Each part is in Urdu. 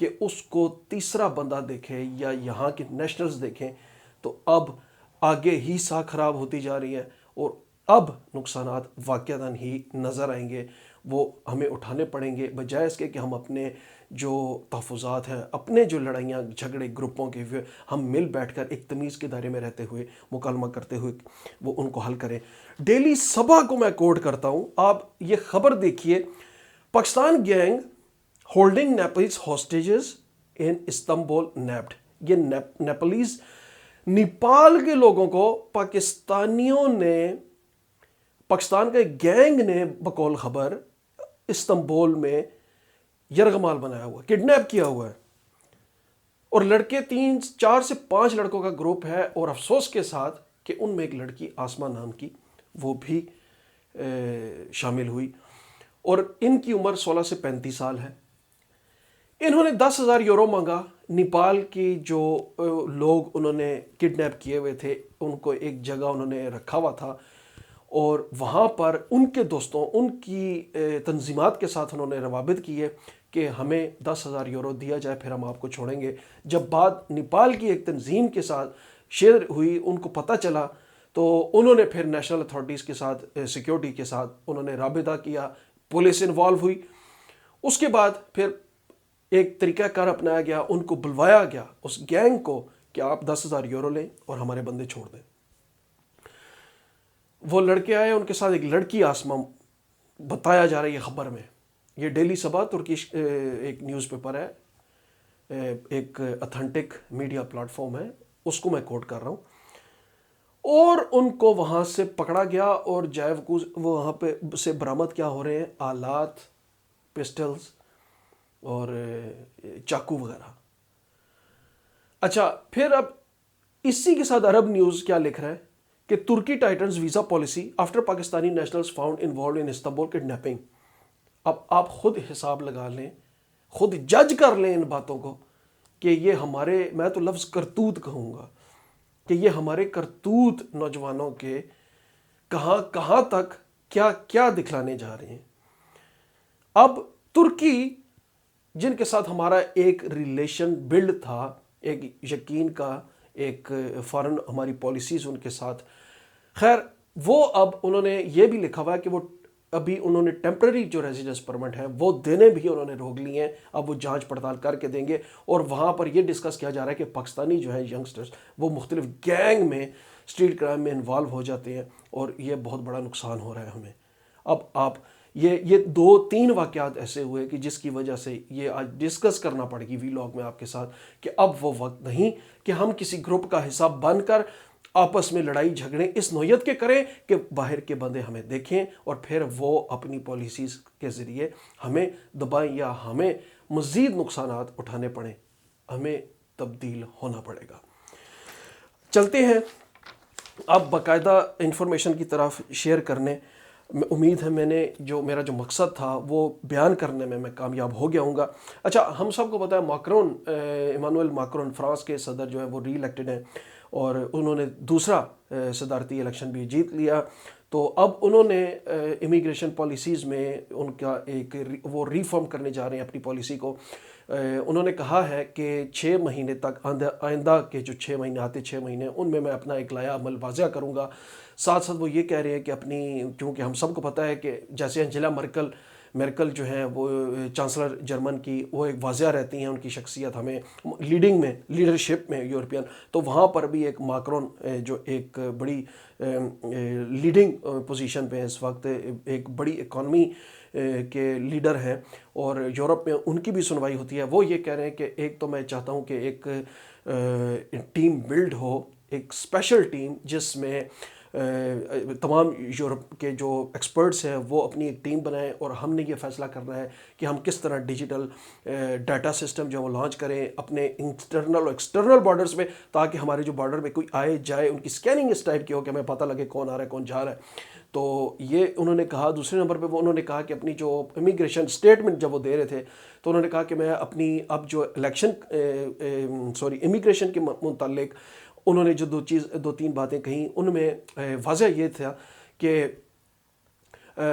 کہ اس کو تیسرا بندہ دیکھے یا یہاں کے نیشنلز دیکھیں تو اب آگے ہی سا خراب ہوتی جا رہی ہے، اور اب نقصانات واقعتاً ہی نظر آئیں گے، وہ ہمیں اٹھانے پڑیں گے، بجائے اس کے کہ ہم اپنے جو تحفظات ہیں، اپنے جو لڑائیاں جھگڑے گروپوں کے ہوئے، ہم مل بیٹھ کر ایک تمیز کے دائرے میں رہتے ہوئے مکالمہ کرتے ہوئے وہ ان کو حل کریں۔ ڈیلی صبح کو میں کوٹ کرتا ہوں، آپ یہ خبر دیکھیے، پاکستان گینگ ہولڈنگ نیپلز ہوسٹیجز ان استنبول نیپڈ۔ یہ نیپلیز، نیپال کے لوگوں کو پاکستانیوں نے، پاکستان کے گینگ نے بقول خبر استنبول میں یرغمال بنایا ہوا، کڈنیپ کیا ہوا ہے، اور لڑکے 4 سے 5 لڑکوں کا گروپ ہے، اور افسوس کے ساتھ کہ ان میں ایک لڑکی آسما نام کی وہ بھی شامل ہوئی، اور ان کی عمر 16 سے 35 سال ہے۔ انہوں نے 10,000 یورو مانگا۔ نیپال کی جو لوگ انہوں نے کڈنیپ کیے ہوئے تھے ان کو ایک جگہ انہوں نے رکھا ہوا تھا، اور وہاں پر ان کے دوستوں، ان کی تنظیمات کے ساتھ انہوں نے روابط کیے کہ ہمیں 10,000 یورو دیا جائے پھر ہم آپ کو چھوڑیں گے۔ جب بات نیپال کی ایک تنظیم کے ساتھ شیئر ہوئی، ان کو پتہ چلا، تو انہوں نے پھر نیشنل اتھارٹیز کے ساتھ، سیکیورٹی کے ساتھ انہوں نے رابطہ کیا، پولیس انوالو ہوئی۔ اس کے بعد پھر ایک طریقہ کار اپنایا گیا، ان کو بلوایا گیا، اس گینگ کو، کہ آپ 10,000 یورو لیں اور ہمارے بندے چھوڑ دیں۔ وہ لڑکے آئے، ان کے ساتھ ایک لڑکی آسما، بتایا جا رہا ہے یہ خبر میں، یہ ڈیلی صبح ترکیش ایک نیوز پیپر ہے، ایک اتھینٹک میڈیا پلیٹ فارم ہے، اس کو میں کوٹ کر رہا ہوں، اور ان کو وہاں سے پکڑا گیا، اور جائے وہاں پہ سے برآمد کیا ہو رہے ہیں، آلات، پسٹلز اور چاقو وغیرہ۔ اچھا، پھر اب اسی کے ساتھ عرب نیوز کیا لکھ رہا ہے کہ Turkey tightens visa policy after Pakistani nationals found involved in Istanbul kidnapping. اب آپ خود حساب لگا لیں، خود جج کر لیں ان باتوں کو، کہ یہ ہمارے، میں تو لفظ کرتوت کہوں گا، کہ یہ ہمارے کرتوت نوجوانوں کے کہاں کہاں تک کیا کیا دکھلانے جا رہے ہیں۔ اب ترکی، جن کے ساتھ ہمارا ایک ریلیشن بلڈ تھا، ایک یقین کا، ایک فارن ہماری پالیسیز ان کے ساتھ، خیر وہ اب انہوں نے یہ بھی لکھا ہوا ہے کہ وہ ابھی انہوں نے ٹیمپرری جو ریزیڈنس پرمٹ ہے وہ دینے بھی انہوں نے روک لی ہیں، اب وہ جانچ پڑتال کر کے دیں گے، اور وہاں پر یہ ڈسکس کیا جا رہا ہے کہ پاکستانی جو ہیں ینگسٹرز وہ مختلف گینگ میں، اسٹریٹ کرائم میں انوالو ہو جاتے ہیں، اور یہ بہت بڑا نقصان ہو رہا ہے ہمیں۔ اب آپ یہ 2-3 واقعات ایسے ہوئے کہ جس کی وجہ سے یہ آج ڈسکس کرنا پڑے گی ویلاگ میں آپ کے ساتھ، کہ اب وہ وقت نہیں کہ ہم کسی گروپ کا حصہ بن کر آپس میں لڑائی جھگڑے اس نوعیت کے کریں کہ باہر کے بندے ہمیں دیکھیں اور پھر وہ اپنی پالیسیز کے ذریعے ہمیں دبائیں یا ہمیں مزید نقصانات اٹھانے پڑیں۔ ہمیں تبدیل ہونا پڑے گا۔ چلتے ہیں اب باقاعدہ انفارمیشن کی طرف شیئر کرنے۔ امید ہے میں نے میرا جو مقصد تھا وہ بیان کرنے میں کامیاب ہو گیا ہوں گا۔ اچھا، ہم سب کو پتہ ہے ماکرون، ایمانوئل ماکرون فرانس کے صدر جو ہیں وہ ری الیکٹڈ ہیں، اور انہوں نے دوسرا صدارتی الیکشن بھی جیت لیا، تو اب انہوں نے امیگریشن پالیسیز میں ان کا ایک وہ ریفارم کرنے جا رہے ہیں اپنی پالیسی کو۔ انہوں نے کہا ہے کہ 6 مہینے تک، آئندہ کے جو 6 مہینے آتے 6 مہینے ان میں اپنا ایک لائحہ عمل واضح کروں گا۔ ساتھ ساتھ وہ یہ کہہ رہے ہیں کہ اپنی، کیونکہ ہم سب کو پتہ ہے کہ جیسے انجیلا مرکل جو ہیں وہ چانسلر جرمن کی، وہ ایک واضح رہتی ہیں، ان کی شخصیت ہمیں لیڈرشپ میں یورپین، تو وہاں پر بھی ایک ماکرون جو ایک بڑی لیڈنگ پوزیشن پہ اس وقت، ایک بڑی اکانومی کے لیڈر ہیں، اور یورپ میں ان کی بھی سنوائی ہوتی ہے۔ وہ یہ کہہ رہے ہیں کہ ایک تو میں چاہتا ہوں کہ ایک ٹیم بلڈ ہو، ایک اسپیشل ٹیم جس میں تمام یورپ کے جو ایکسپرٹس ہیں وہ اپنی ایک ٹیم بنائیں، اور ہم نے یہ فیصلہ کرنا ہے کہ ہم کس طرح ڈیجیٹل ڈیٹا سسٹم جو وہ لانچ کریں اپنے انٹرنل اور ایکسٹرنل بارڈرز میں، تاکہ ہمارے جو بارڈر میں کوئی آئے جائے ان کی اسکیننگ اس ٹائپ کی ہو کہ ہمیں پتہ لگے کون آ رہا ہے کون جا رہا ہے۔ تو یہ انہوں نے کہا۔ دوسرے نمبر پہ انہوں نے کہا کہ اپنی جو امیگریشن اسٹیٹمنٹ جب وہ دے رہے تھے تو انہوں نے کہا کہ میں اپنی اب جو امیگریشن کے متعلق انہوں نے جو 2-3 باتیں کہیں، ان میں واضح یہ تھا کہ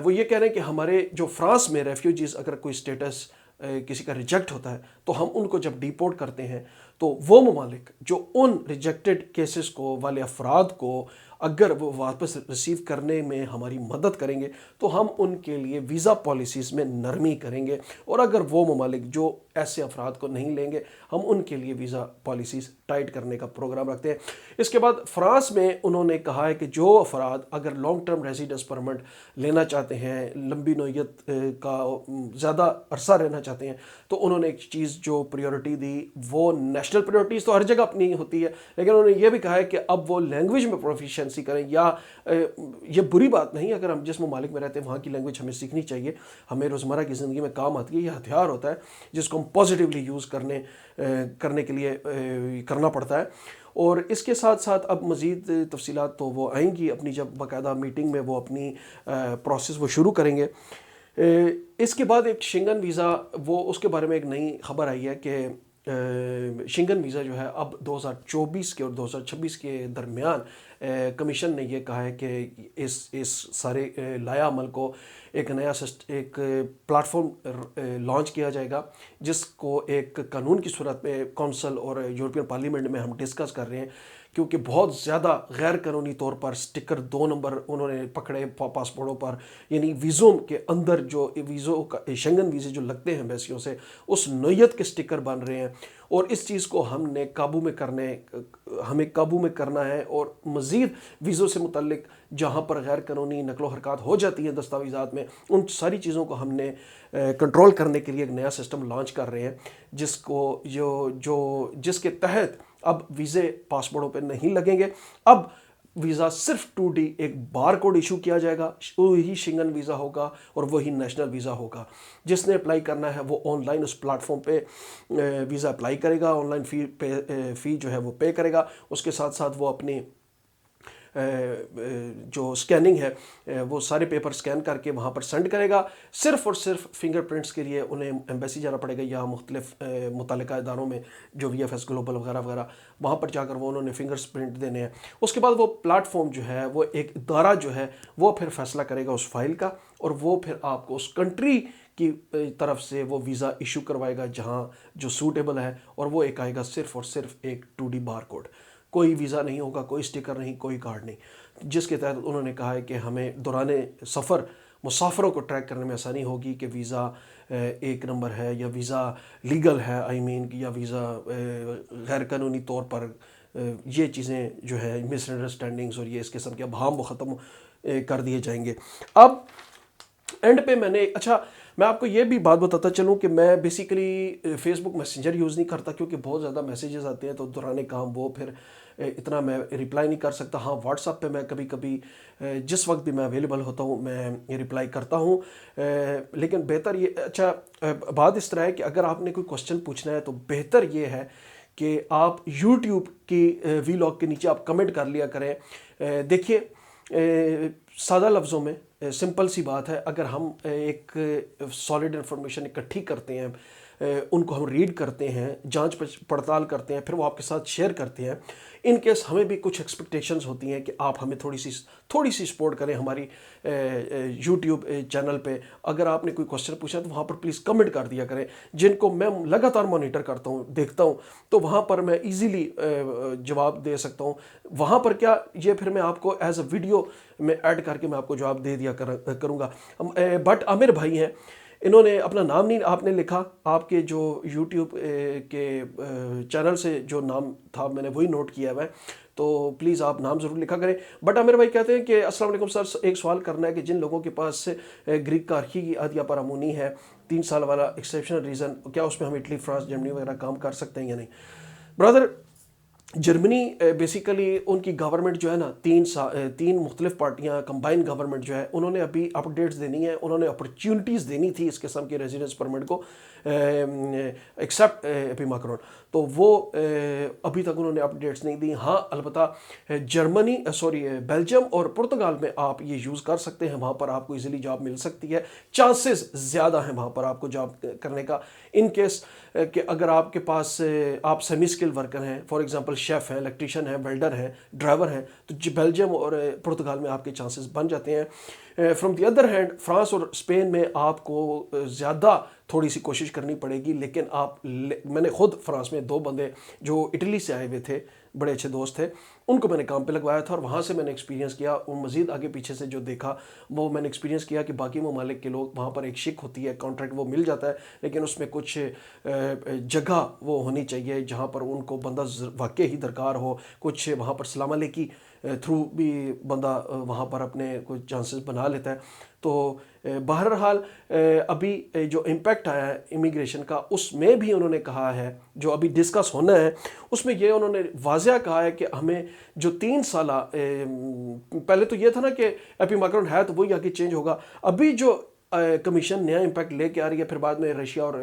وہ یہ کہہ رہے ہیں کہ ہمارے جو فرانس میں ریفیوجیز اگر کوئی اسٹیٹس کسی کا ریجیکٹ ہوتا ہے تو ہم ان کو جب ڈیپورٹ کرتے ہیں تو وہ ممالک جو ان ریجیکٹڈ کیسز کو والے افراد کو اگر وہ واپس ریسیو کرنے میں ہماری مدد کریں گے تو ہم ان کے لیے ویزا پالیسیز میں نرمی کریں گے، اور اگر وہ ممالک جو ایسے افراد کو نہیں لیں گے ہم ان کے لیے ویزا پالیسیز ٹائٹ کرنے کا پروگرام رکھتے ہیں۔ اس کے بعد فرانس میں انہوں نے کہا ہے کہ جو افراد اگر لانگ ٹرم ریزیڈنس پرمٹ لینا چاہتے ہیں، لمبی نوعیت کا زیادہ عرصہ رہنا چاہتے ہیں، تو انہوں نے ایک چیز جو پریورٹی دی وہ نیشنل پریورٹیز تو ہر جگہ اپنی ہوتی ہے، لیکن انہوں نے یہ بھی کہا ہے کہ اب وہ لینگویج میں پروفیشنسی کریں، یا یہ بری بات نہیں، اگر ہم جس ممالک میں رہتے ہیں وہاں کی لینگویج ہمیں سیکھنی چاہیے، ہمیں روزمرہ کی زندگی میں کام آتی ہے، یہ ہتھیار ہوتا ہے جس کو ہم پازیٹیولی یوز کرنے کے لیے کرنا پڑتا ہے۔ اور اس کے ساتھ ساتھ اب مزید تفصیلات تو وہ آئیں گی اپنی جب باقاعدہ میٹنگ میں وہ اپنی پروسیس وہ شروع کریں گے۔ اس کے بعد ایک شنگن ویزا، وہ اس کے بارے میں ایک نئی خبر آئی ہے کہ شنگن ویزا جو ہے اب 2024 کے اور 2026 کے درمیان کمیشن نے یہ کہا ہے کہ اس سارے لایا عمل کو ایک نیا ایک پلیٹ فارم لانچ کیا جائے گا، جس کو ایک قانون کی صورت میں کونسل اور یورپین پارلیمنٹ میں ہم ڈسکس کر رہے ہیں، کیونکہ بہت زیادہ غیر قانونی طور پر سٹکر 2 نمبر انہوں نے پکڑے پاسپورٹوں پر، یعنی ویزوں کے اندر جو ویزوں کا شنگن ویزے جو لگتے ہیں ایمبیسیوں سے اس نوعیت کے سٹکر بن رہے ہیں، اور اس چیز کو ہمیں قابو میں کرنا ہے، اور مزید ویزوں سے متعلق جہاں پر غیر قانونی نقل و حرکات ہو جاتی ہیں دستاویزات میں، ان ساری چیزوں کو ہم نے کنٹرول کرنے کے لیے ایک نیا سسٹم لانچ کر رہے ہیں، جس کے تحت اب ویزے پاسپورٹوں پہ نہیں لگیں گے، اب ویزا صرف 2D ایک بار کوڈ ایشو کیا جائے گا، وہی شنگن ویزا ہوگا اور وہی نیشنل ویزا ہوگا۔ جس نے اپلائی کرنا ہے وہ آن لائن اس پلیٹ فارم پہ ویزا اپلائی کرے گا، آن لائن فی جو ہے وہ پے کرے گا، اس کے ساتھ ساتھ وہ اپنی جو سکیننگ ہے وہ سارے پیپر سکین کر کے وہاں پر سینڈ کرے گا، صرف اور صرف فنگر پرنٹس کے لیے انہیں ایمبیسی جانا پڑے گا یا مختلف متعلقہ اداروں میں جو VFS گلوبل وغیرہ وغیرہ، وہاں پر جا کر وہ انہوں نے فنگر پرنٹ دینے ہیں۔ اس کے بعد وہ پلیٹ فارم جو ہے وہ ایک ادارہ جو ہے وہ پھر فیصلہ کرے گا اس فائل کا، اور وہ پھر آپ کو اس کنٹری کی طرف سے وہ ویزا ایشو کروائے گا جہاں جو سوٹیبل ہے، اور وہ ایک آئے گا صرف اور صرف ایک 2D بار کوڈ، کوئی ویزا نہیں ہوگا، کوئی سٹیکر نہیں، کوئی کارڈ نہیں، جس کے تحت انہوں نے کہا ہے کہ ہمیں دوران سفر مسافروں کو ٹریک کرنے میں آسانی ہوگی کہ ویزا ایک نمبر ہے یا ویزا لیگل ہے، یا ویزا غیر قانونی طور پر، یہ چیزیں جو ہے مس انڈرسٹینڈنگز اور یہ اس قسم کے ابہام وہ ختم کر دیے جائیں گے۔ اب اینڈ پہ میں آپ کو یہ بھی بات بتاتا چلوں کہ میں بیسیکلی فیس بک میسنجر یوز نہیں کرتا، کیونکہ بہت زیادہ میسیجز آتے ہیں تو دوران کام وہ پھر اتنا میں رپلائی نہیں کر سکتا۔ ہاں واٹس ایپ پہ میں کبھی کبھی جس وقت بھی میں اویلیبل ہوتا ہوں میں رپلائی کرتا ہوں، لیکن بہتر یہ بات اس طرح ہے کہ اگر آپ نے کوئی کوسچن پوچھنا ہے تو بہتر یہ ہے کہ آپ یوٹیوب کی وی لاگ کے نیچے آپ کمنٹ کر لیا کریں۔ دیکھیے سادہ لفظوں میں سمپل سی بات ہے، اگر ہم ایک سالڈ انفارمیشن اکٹھی کرتے ہیں، ان کو ہم ریڈ کرتے ہیں، جانچ پڑتال کرتے ہیں، پھر وہ آپ کے ساتھ شیئر کرتے ہیں، ان کیس ہمیں بھی کچھ ایکسپیکٹیشنز ہوتی ہیں کہ آپ ہمیں تھوڑی سی سپورٹ کریں ہماری یوٹیوب چینل پہ۔ اگر آپ نے کوئی کوسچن پوچھا تو وہاں پر پلیز کمنٹ کر دیا کریں، جن کو میں لگاتار مانیٹر کرتا ہوں، دیکھتا ہوں، تو وہاں پر میں ایزیلی جواب دے سکتا ہوں۔ وہاں پر کیا یہ پھر میں آپ کو ایز اے ویڈیو میں ایڈ کر کے میں آپ کو جواب دے دیا کروں گا۔ بٹ عامر بھائی ہیں، انہوں نے اپنا نام نہیں آپ نے لکھا، آپ کے جو یوٹیوب کے چینل سے جو نام تھا میں نے وہی نوٹ کیا ہوا ہے، تو پلیز آپ نام ضرور لکھا کریں۔ بٹ عامر بھائی کہتے ہیں کہ السلام علیکم سر، ایک سوال کرنا ہے کہ جن لوگوں کے پاس گریک کارکی کی عادیہ پرامونی ہے، 3 سال والا ایکسیپشنل ریزن، کیا اس میں ہم اٹلی، فرانس، جرمنی وغیرہ کام کر سکتے ہیں یا نہیں؟ برادر، جرمنی بیسیکلی ان کی گورنمنٹ جو ہے نا، 3 مختلف پارٹیاں کمبائن گورنمنٹ جو ہے، انہوں نے ابھی اپڈیٹس دینی ہے، انہوں نے اپرچونٹیز دینی تھی اس قسم کے ریزیڈنس پرمٹ کو ایکسیپٹ ابھی ماکرون، تو وہ ابھی تک انہوں نے اپڈیٹس نہیں دی۔ ہاں البتہ بیلجیم اور پرتگال میں آپ یہ یوز کر سکتے ہیں، وہاں پر آپ کو ایزیلی جاب مل سکتی ہے، چانسز زیادہ ہیں وہاں پر آپ کو جاب کرنے کا، ان کیس کہ اگر آپ کے پاس آپ سیمی اسکل ورکر ہیں، فار ایگزامپل شیف ہیں، الیکٹریشین ہیں، ویلڈر ہیں، ڈرائیور ہیں، تو بیلجیم اور پرتگال میں آپ کے چانسز بن جاتے ہیں۔ From the other hand France اور اسپین میں آپ کو زیادہ تھوڑی سی کوشش کرنی پڑے گی، لیکن میں نے خود فرانس میں 2 بندے جو اٹلی سے آئے ہوئے تھے، بڑے اچھے دوست تھے، ان کو میں نے کام پہ لگوایا تھا، اور وہاں سے میں نے ایکسپیرینس کیا، وہ مزید آگے پیچھے سے جو دیکھا وہ میں نے ایکسپیرینس کیا کہ باقی ممالک کے لوگ وہاں پر ایک شک ہوتی ہے، کانٹریکٹ وہ مل جاتا ہے، لیکن اس میں کچھ جگہ وہ ہونی چاہیے جہاں پر ان کو بندہ واقعی ہی درکار ہو، کچھ وہاں پر سلام علیکی تھرو بھی بندہ وہاں پر اپنے کچھ چانسز بنا لیتا ہے۔ تو بہرحال ابھی جو امپیکٹ آیا ہے امیگریشن کا، اس میں بھی انہوں نے کہا ہے، جو ابھی ڈسکس ہونا ہے اس میں یہ انہوں نے واضح کہا ہے کہ ہمیں جو 3 سالہ پہلے تو یہ تھا نا کہ ایپی ماکرون ہے تو وہی آگے چینج ہوگا، ابھی جو کمیشن نیا امپیکٹ لے کے آ رہی ہے، پھر بعد میں رشیا اور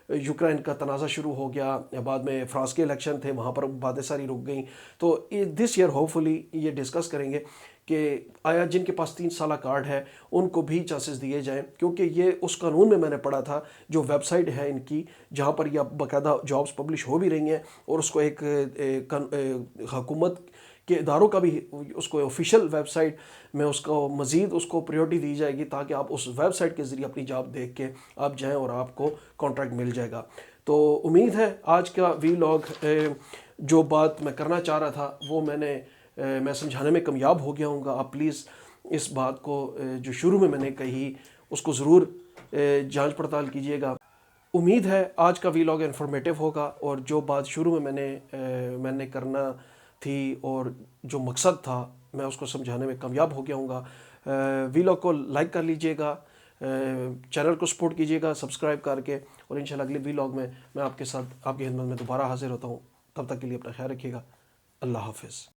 یوکرین کا تنازع شروع ہو گیا، بعد میں فرانس کے الیکشن تھے، وہاں پر باتیں ساری رک گئیں، تو دس ایئر ہوپ فلی یہ ڈسکس کریں گے کہ آیا جن کے پاس 3 سالہ کارڈ ہے ان کو بھی چانسز دیے جائیں، کیونکہ یہ اس قانون میں نے پڑھا تھا جو ویب سائٹ ہے ان کی، جہاں پر یہ باقاعدہ جابس پبلش ہو بھی رہی ہیں، اور اس کو ایک حکومت کے اداروں کا بھی اس کو آفیشیل ویب سائٹ میں اس کو مزید اس کو پریورٹی دی جائے گی، تاکہ آپ اس ویب سائٹ کے ذریعے اپنی جاب دیکھ کے آپ جائیں اور آپ کو کانٹریکٹ مل جائے گا۔ تو امید ہے آج کا وی لاگ جو بات میں کرنا چاہ رہا تھا وہ میں سمجھانے میں کامیاب ہو گیا ہوں گا۔ آپ پلیز اس بات کو جو شروع میں نے کہی اس کو ضرور جانچ پڑتال کیجیے گا۔ امید ہے آج کا وی لاگ انفارمیٹیو ہوگا، اور جو بات شروع میں میں نے کرنا تھی اور جو مقصد تھا میں اس کو سمجھانے میں کامیاب ہو گیا ہوں گا۔ وی لاگ کو لائک کر لیجئے گا، چینل کو سپورٹ کیجیے گا سبسکرائب کر کے، اور انشاءاللہ اگلے وی لاگ میں آپ کے ساتھ آپ کی خدمت میں دوبارہ حاضر ہوتا ہوں۔ تب تک کے لیے اپنا خیال رکھیے گا۔ اللہ حافظ۔